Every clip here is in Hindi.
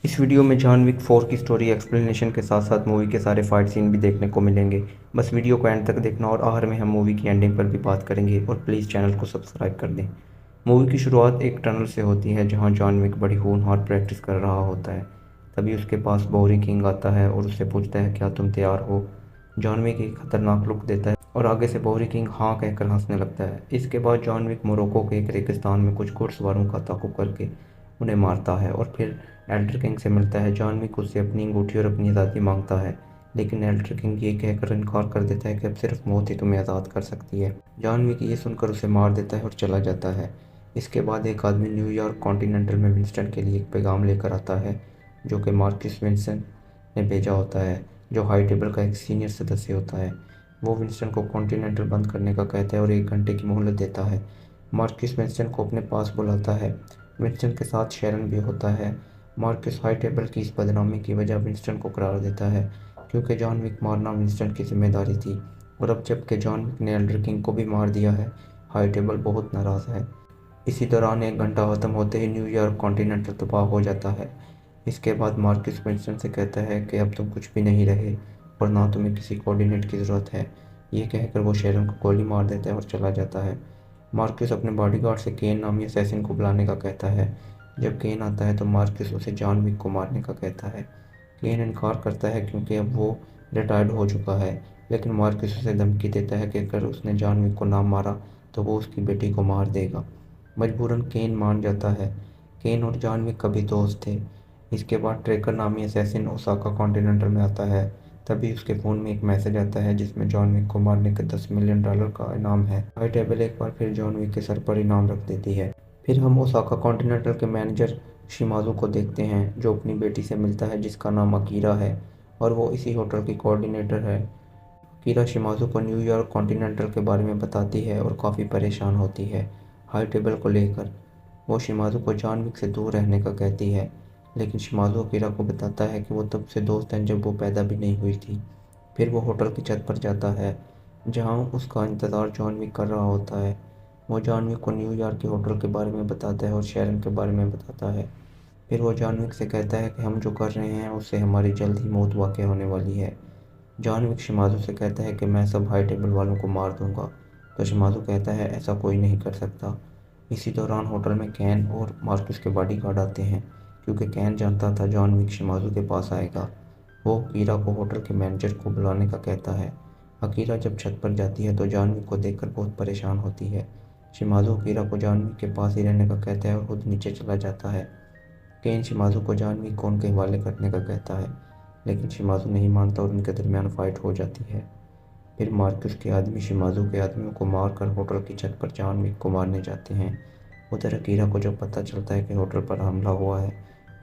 इस वीडियो में जॉन विक 4 की स्टोरी एक्सप्लेनेशन के साथ साथ मूवी के सारे फाइट सीन भी देखने को मिलेंगे। बस वीडियो को एंड तक देखना और आखिर में हम मूवी की एंडिंग पर भी बात करेंगे और प्लीज़ चैनल को सब्सक्राइब कर दें। मूवी की शुरुआत एक टनल से होती है जहां जॉन विक बड़ी होनहार प्रैक्टिस कर रहा होता है। तभी उसके पास बोहरी किंग आता है और उससे पूछता है क्या तुम तैयार हो। जॉन विक एक खतरनाक लुक देता है और आगे से बोहरी किंग हाँ कहकर हंसने लगता है। इसके बाद जॉन विक मोरक्को के एक रेगिस्तान में कुछ घुड़सवारों का ताक़ुब करके उन्हें मारता है और फिर एल्डर किंग से मिलता है। जॉन विक उससे अपनी अंगूठी और अपनी आज़ादी मांगता है, लेकिन एल्डर किंग ये कहकर इनकार कर देता है कि अब सिर्फ मौत ही तुम्हें आज़ाद कर सकती है। जॉन विक ये सुनकर उसे मार देता है और चला जाता है। इसके बाद एक आदमी न्यूयॉर्क कॉन्टिनेंटल में विंस्टन के लिए एक पैगाम लेकर आता है, जो कि मार्किस विंस्टन ने भेजा होता है, जो हाई टेबल का एक सीनियर सदस्य होता है। वो विंस्टन को कॉन्टिनेंटल बंद करने का कहता है और 1 घंटे की मोहलत देता है। मार्किस विंस्टन को अपने पास बुलाता है। विंस्टन के साथ शेरन भी होता है। मार्किस हाई टेबल की इस बदनामी की वजह विंस्टन को करार देता है, क्योंकि जॉन विक मारना विंस्टन की जिम्मेदारी थी। और अब जबकि जॉन विक ने एल्डर किंग को भी मार दिया है, हाई टेबल बहुत नाराज़ है। इसी दौरान 1 घंटा खत्म होते ही न्यूयॉर्क कॉन्टिनेंटल तबाह हो जाता है। इसके बाद मार्किस विंस्टन से कहता है कि अब तुम कुछ भी नहीं रहे और ना तुम्हें किसी कोऑर्डिनेट की ज़रूरत है। ये कहकर वो शेरन को गोली मार देता है और चला जाता है। मार्किस अपने बॉडीगार्ड से केन नामी असैसिन को बुलाने का कहता है। जब केन आता है तो मार्किस उसे जॉन विक को मारने का कहता है। केन इनकार करता है क्योंकि अब वो रिटायर्ड हो चुका है, लेकिन मार्किस उसे धमकी देता है कि अगर उसने जॉन विक को ना मारा तो वो उसकी बेटी को मार देगा। मजबूरन केन मान जाता है। केन और जॉन विक कभी दोस्त थे। इसके बाद ट्रेकर नामी असैसिन ओसाका कॉन्टिनेंटल में आता है। तभी उसके फ़ोन में एक मैसेज आता है जिसमें जॉन विक को मारने के $10 मिलियन का इनाम है। हाई टेबल एक बार फिर जॉन विक के सर पर इनाम रख देती है। फिर हम ओसाका कॉन्टिनेंटल के मैनेजर शिमाज़ु को देखते हैं, जो अपनी बेटी से मिलता है जिसका नाम अकीरा है और वो इसी होटल की कोऑर्डिनेटर है। अकीरा शिमाज़ु को न्यूयॉर्क कॉन्टिनेंटल के बारे में बताती है और काफ़ी परेशान होती है हाई टेबल को लेकर। वो शिमाज़ु को जॉन विक से दूर रहने का कहती है, लेकिन शिमाज़ु अकीरा को बताता है कि वो तब से दोस्त हैं जब वो पैदा भी नहीं हुई थी। फिर वो होटल की छत पर जाता है, जहाँ उसका इंतज़ार जॉन विक कर रहा होता है। वो जॉन विक को न्यूयॉर्क के होटल के बारे में बताता है और शेरन के बारे में बताता है। फिर वो जॉन विक से कहता है कि हम जो कर रहे हैं उससे हमारी जल्द ही मौत वाक़ होने वाली है। जॉन विक शिमाज़ु से कहता है कि मैं सब हाई टेबल वालों को मार दूंगा, तो शिमाज़ु कहता है ऐसा कोई नहीं कर सकता। इसी दौरान होटल में कैन और मार्कस के बॉडीगार्ड आते हैं, क्योंकि कैन जानता था जॉन विक शिमाज़ु के पास आएगा। वो अकीरा को होटल के मैनेजर को बुलाने का कहता है। अकीरा जब छत पर जाती है तो जॉन विक को देखकर बहुत परेशान होती है। शिमाज़ु अकीरा को जॉन विक के पास ही रहने का कहता है और खुद नीचे चला जाता है। केन शिमाज़ु को जॉन विक को उनके हवाले करने का कहता है, लेकिन शिमाज़ु नहीं मानता और उनके दरमियान फाइट हो जाती है। फिर मार्कस के आदमी शिमाज़ु के आदमियों को मारकर होटल की छत पर जॉन विक को मारने जाते हैं। उधर अकीरा को जब पता चलता है कि होटल पर हमला हुआ है,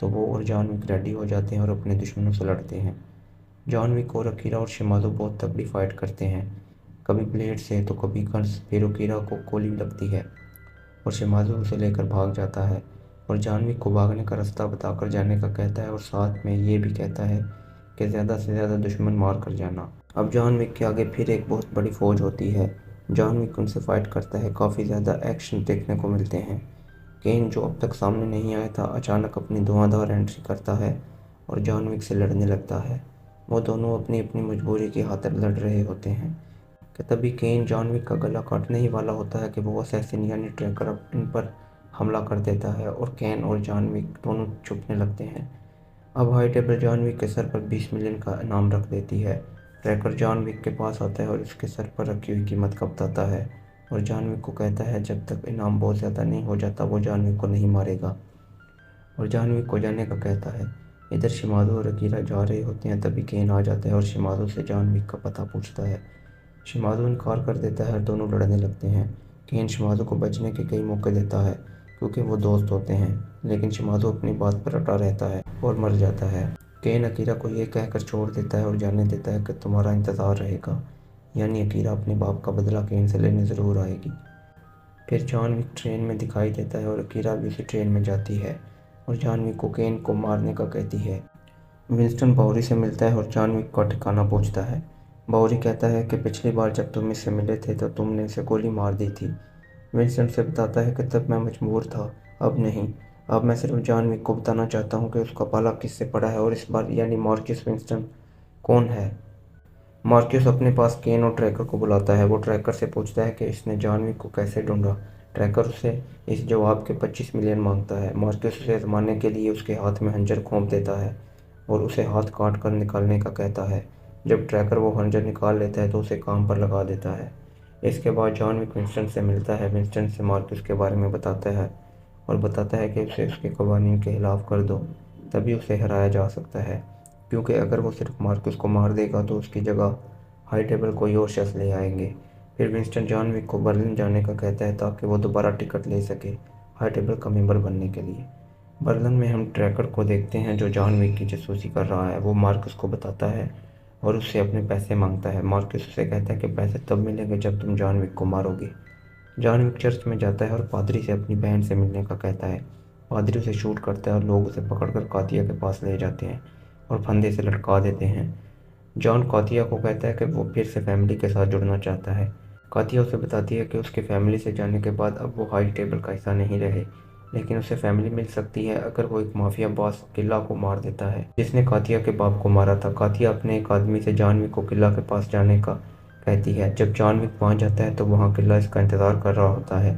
तो वो और जॉन विक रेडी हो जाते हैं और अपने दुश्मनों से लड़ते हैं। जॉन विक और अकीरा और शिमाज़ु बहुत तगड़ी फाइट करते हैं, कभी ब्लेड से तो कभी गन्स। फिर अकीरा को गोली लगती है और शिमाज़ु उसे लेकर भाग जाता है और जॉन विक को भागने का रास्ता बताकर जाने का कहता है और साथ में ये भी कहता है कि ज़्यादा से ज़्यादा दुश्मन मार कर जाना। अब जॉन विक के आगे फिर एक बहुत बड़ी फ़ौज होती है। जॉन विक उनसे फाइट करता है, काफ़ी ज़्यादा एक्शन देखने को मिलते हैं। केन, जो अब तक सामने नहीं आया था, अचानक अपनी धुआंधार एंट्री करता है और जॉन विक से लड़ने लगता है। वो दोनों अपनी अपनी मजबूरी की खातिर लड़ रहे होते हैं कि तभी केन जॉन विक का गला काटने ही वाला होता है कि वो असैसिन यानी ट्रैकर अब इन पर हमला कर देता है और केन और जॉन विक दोनों छुपने लगते हैं। अब हाई टेबल जॉन विक के सर पर 20 मिलियन का इनाम रख देती है। ट्रैकर जॉन विक के पास आता है और उसके सर पर रखी हुई कीमत का बताता है और जॉन विक को कहता है जब तक इनाम बहुत ज़्यादा नहीं हो जाता वो जॉन विक को नहीं मारेगा और जॉन विक को जाने का कहता है। इधर शिमाज़ु और अकीरा जा रहे होते हैं, तभी केन आ जाता है और शिमाज़ु से जॉन विक का पता पूछता है। शिमाज़ु इनकार कर देता है और दोनों लड़ने लगते हैं। केन शिमाज़ु को बचने के कई मौके देता है क्योंकि वो दोस्त होते हैं, लेकिन शिमाज़ु अपनी बात पर अड़ा रहता है और मर जाता है। केन अकीरा को ये कहकर छोड़ देता है और जाने देता है कि तुम्हारा इंतज़ार रहेगा, यानी अकीरा अपने बाप का बदला केन से लेने ज़रूर आएगी। फिर जॉन विक ट्रेन में दिखाई देता है और अकीरा भी उसी ट्रेन में जाती है और जॉन विक को केन को मारने का कहती है। विंस्टन बाउरी से मिलता है और जॉन विक का ठिकाना पूछता है। बाउरी कहता है कि पिछली बार जब तुम इससे मिले थे तो तुमने इसे गोली मार दी थी। विंस्टन से बताता है कि तब मैं मजबूर था, अब नहीं। अब मैं सिर्फ जॉन विक को बताना चाहता हूँ कि उसका पाला किससे पड़ा है और इस बार यानी मार्क्यूस विंस्टन कौन है। मार्क्यूस अपने पास केन और ट्रैकर को बुलाता है। वो ट्रैकर से पूछता है कि इसने जॉन विक को कैसे ढूंढा। ट्रैकर उसे इस जवाब के 25 मिलियन मांगता है। मार्क्यूस उसे आजमाने के लिए उसके हाथ में खंजर घोंप देता है और उसे हाथ काट कर निकालने का कहता है। जब ट्रैकर वो खंजर निकाल लेता है तो उसे काम पर लगा देता है। इसके बाद जॉन विक विंस्टन से मिलता है। विंस्टन से मार्क्यूस के बारे में बताता है और बताता है कि उसे उसके कवानीन के खिलाफ कर दो, तभी उसे हराया जा सकता है, क्योंकि अगर वो सिर्फ मार्क्यूस को मार देगा तो उसकी जगह हाई टेबल कोई और शख्स ले आएंगे। फिर विंस्टन जॉन विक को बर्लिन जाने का कहता है ताकि वो दोबारा टिकट ले सके हाई टेबल का मेंबर बनने के लिए। बर्लिन में हम ट्रैकर को देखते हैं जो जॉन विक की जासूसी कर रहा है। वो मार्क्यूस को बताता है और उससे अपने पैसे मांगता है। मार्क्यूस उसे कहता है कि पैसे तब मिलेंगे जब तुम जॉन विक को मारोगे। जॉन विक चर्च में जाता है और पादरी से अपनी बहन से मिलने का कहता है। पादरी उसे शूट करता है और लोग उसे पकड़कर कातिया के पास ले जाते हैं और फंदे से लटका देते हैं। जॉन कातिया को कहता है कि वो फिर से फैमिली के साथ जुड़ना चाहता है। कातिया उसे बताती है कि उसके फैमिली से जाने के बाद अब वो हाई टेबल का हिस्सा नहीं रहे, लेकिन उसे फैमिली मिल सकती है अगर वो एक माफिया बॉस किला को मार देता है जिसने कातिया के बाप को मारा था। कातिया अपने एक आदमी से जॉन विक को किला के पास जाने का कहती है। जब जॉन विक पहुंच जाता है तो वहाँ किला इसका इंतज़ार कर रहा होता है।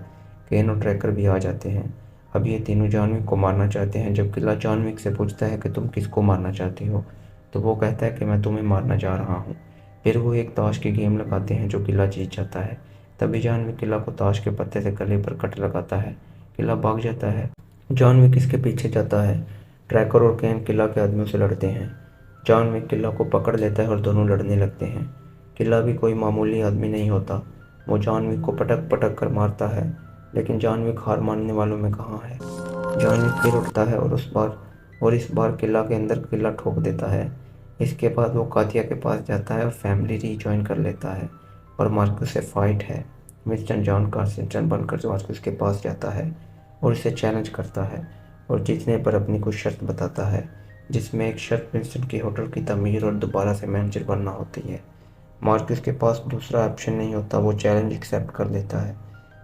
केन और ट्रैकर भी आ जाते हैं। अब ये तीनों जॉन विक को मारना चाहते हैं। जब किला जॉन विक से पूछता है कि तुम किसको मारना चाहते हो, तो वो कहता है कि मैं तुम्हें मारना जा रहा हूँ। फिर वो एक ताश की गेम लगाते हैं जो किला जीत जाता है। तभी जॉन विक किला को ताश के पत्ते से गले पर कट लगाता है। किला भाग जाता है। जॉन विक इसके पीछे जाता है। ट्रैकर और केन किला के आदमियों से लड़ते हैं। जॉन विक किला को पकड़ लेता है और दोनों लड़ने लगते हैं। किला भी कोई मामूली आदमी नहीं होता। वो जॉन विक को पटक पटक कर मारता है, लेकिन जॉन विक हार मानने वालों में कहाँ है। जॉन विक फिर उठता है और इस बार किला के अंदर किला ठोक देता है। इसके बाद वो कातिया के पास जाता है और फैमिली रीजॉइन कर लेता है और मार्क्यूस से फाइट है। विंस्टन जॉन कार्सिंगटन बनकर मार्क्यूस के पास जाता है और इसे चैलेंज करता है और जीतने पर अपनी कुछ शर्त बताता है, जिसमें एक शर्त विंस्टन की होटल की तमीर और दोबारा से मैनेजर बनना होती है। मार्क्यूस के पास दूसरा ऑप्शन नहीं होता। वो चैलेंज एक्सेप्ट कर लेता है।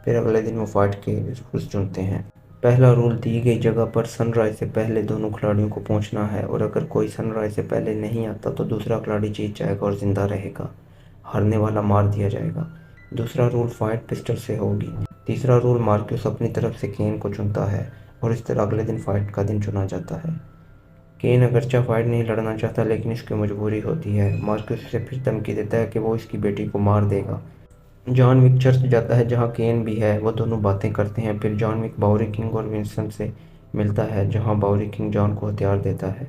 फिर अगले दिन वो फाइट के रूल्स चुनते हैं। पहला रूल, दी गई जगह पर सनराइज से पहले दोनों खिलाड़ियों को पहुंचना है और अगर कोई सनराइज से पहले नहीं आता तो दूसरा खिलाड़ी जीत जाएगा और जिंदा रहेगा। हारने वाला मार दिया जाएगा। दूसरा रूल, फाइट पिस्टल से होगी। तीसरा रूल, मार्क्यूस अपनी तरफ से केन को चुनता है और इस तरह अगले दिन फाइट का दिन चुना जाता है। केन अगरचा फाइट नहीं लड़ना चाहता, लेकिन इसकी मजबूरी होती है। मार्क्यूस उसे फिर धमकी देता है कि वो इसकी बेटी को मार देगा। जॉन विक चर्च जाता है जहाँ केन भी है। वो दोनों बातें करते हैं। फिर जॉन विक बाउरी किंग और विंस्टन से मिलता है, जहाँ बाउरी किंग जॉन को हथियार देता है।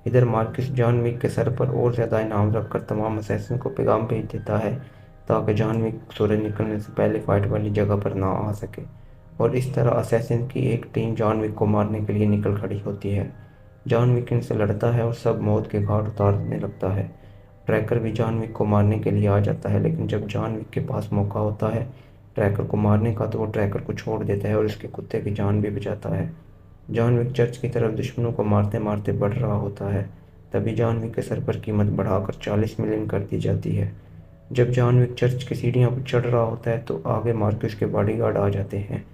इधर मार्क्यूस जॉन विक के सर पर और ज़्यादा इनाम रखकर तमाम असैसिन को पैगाम भेज देता है ताकि जॉन विक सूरज निकलने से पहले फाइट वाली जगह पर ना आ सके। और इस तरह असैसिन की एक टीम जॉन विक को मारने के लिए निकल खड़ी होती है। जॉन विक इनसे लड़ता है और सब मौत के घाट उतारने लगता है। ट्रैकर भी जॉन विक को मारने के लिए आ जाता है, लेकिन जब जॉन विक के पास मौका होता है ट्रैकर को मारने का तो वो ट्रैकर को छोड़ देता है और उसके कुत्ते की जान भी बचाता है। जॉन विक चर्च की तरफ दुश्मनों को मारते मारते बढ़ रहा होता है। तभी जॉन विक के सर पर कीमत बढ़ाकर 40 मिलियन कर दी जाती है। जब जॉन विक चर्च की सीढ़ियों पर चढ़ रहा होता है तो आगे मार्क्यूस के बॉडीगार्ड आ जाते हैं।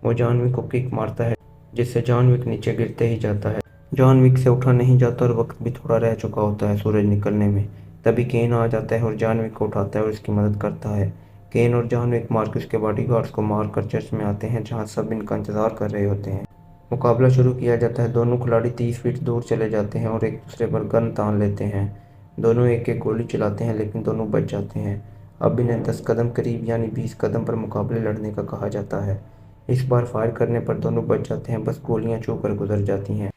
वो जॉन विक को किक मारता है, जिससे जॉन विक नीचे गिरते ही जाता है। जॉन विक से उठा नहीं जाता और वक्त भी थोड़ा रह चुका होता है सूरज निकलने में। तभी केन आ जाता है और जॉन विक को उठाता है और उसकी मदद करता है। केन और जॉन विक मार्क्यूस के बॉडीगार्ड्स को मारकर चर्च में आते हैं, जहां सब इनका इंतजार कर रहे होते हैं। मुकाबला शुरू किया जाता है। दोनों खिलाड़ी 30 फीट दूर चले जाते हैं और एक दूसरे पर गन तान लेते हैं। दोनों एक एक गोली चलाते हैं, लेकिन दोनों बच जाते हैं। अब इन्हें 10 कदम करीब यानी 20 कदम पर मुकाबले लड़ने का कहा जाता है। इस बार फायर करने पर दोनों बच जाते हैं, बस गोलियां छू कर गुजर जाती हैं।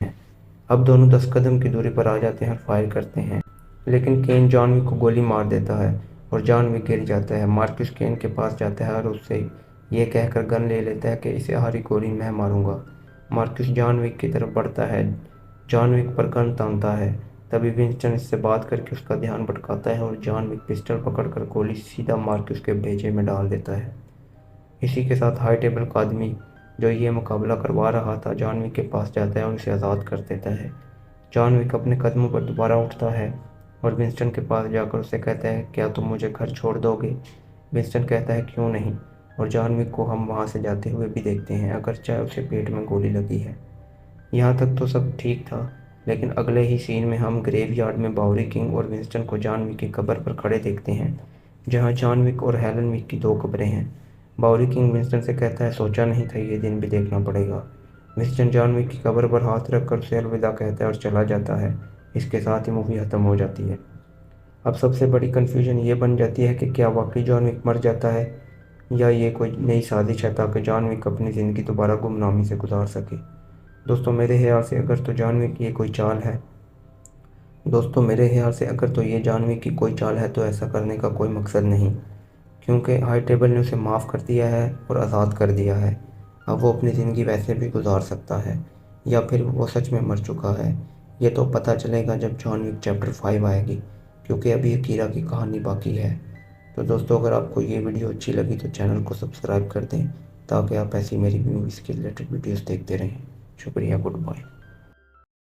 अब दोनों 10 कदम की दूरी पर आ जाते हैं और फायर करते हैं, लेकिन केन जॉन विक को गोली मार देता है और जॉन विक गिर जाता है। मार्क्यूस केन के पास जाता है और उससे ये कहकर गन ले लेता है कि इसे आखिरी गोली मैं मारूंगा। मार्क्यूस जॉन विक की तरफ बढ़ता है, जॉन विक पर गन तानता है। तभी विंस्टन इससे बात करके उसका ध्यान भटकाता है और जॉन विक पिस्टल पकड़कर गोली सीधा मार्क्यूस के भेजे में डाल देता है। इसी के साथ हाई टेबल का आदमी जो ये मुकाबला करवा रहा था जॉन विक के पास जाता है और उसे आज़ाद कर देता है। जॉन विक अपने कदमों पर दोबारा उठता है और विंस्टन के पास जाकर उसे कहता है, क्या तुम मुझे घर छोड़ दोगे? विंस्टन कहता है, क्यों नहीं। और जॉन विक को हम वहाँ से जाते हुए भी देखते हैं, अगर चाहे उसे पेट में गोली लगी है। यहाँ तक तो सब ठीक था, लेकिन अगले ही सीन में हम ग्रेवयार्ड में बाउरी किंग और विंस्टन को जॉन विक की कब्र पर खड़े देखते हैं, जहाँ जॉन विक और हेलन विक की दो कब्रें हैं। बाउरी किंग विंस्टन से कहता है, सोचा नहीं था ये दिन भी देखना पड़ेगा। विंस्टन जॉन विक की कब्र पर हाथ रखकर उसे अलविदा कहता है और चला जाता है। इसके साथ ही मूवी ख़त्म हो जाती है। अब सबसे बड़ी कन्फ्यूजन ये बन जाती है कि क्या वाकई जॉन विक मर जाता है या ये कोई नई साजिश है ताकि जॉन विक अपनी ज़िंदगी दोबारा गुमनामी से गुजार सके। दोस्तों मेरे ख्याल से अगर तो जॉन विक की ये कोई चाल है दोस्तों मेरे ख्याल से अगर तो ये जॉन विक की कोई चाल है तो ऐसा करने का कोई मकसद नहीं, क्योंकि हाई टेबल ने उसे माफ़ कर दिया है और आज़ाद कर दिया है। अब वो अपनी ज़िंदगी वैसे भी गुजार सकता है, या फिर वो सच में मर चुका है। ये तो पता चलेगा जब जॉन विक चैप्टर 5 आएगी, क्योंकि अभी अकीरा की कहानी बाकी है। तो दोस्तों अगर आपको ये वीडियो अच्छी लगी तो चैनल को सब्सक्राइब कर दें, ताकि आप ऐसी मेरी मूवीज़ के रिलेटेड वीडियोज़ देखते रहें। शुक्रिया, गुड बाय।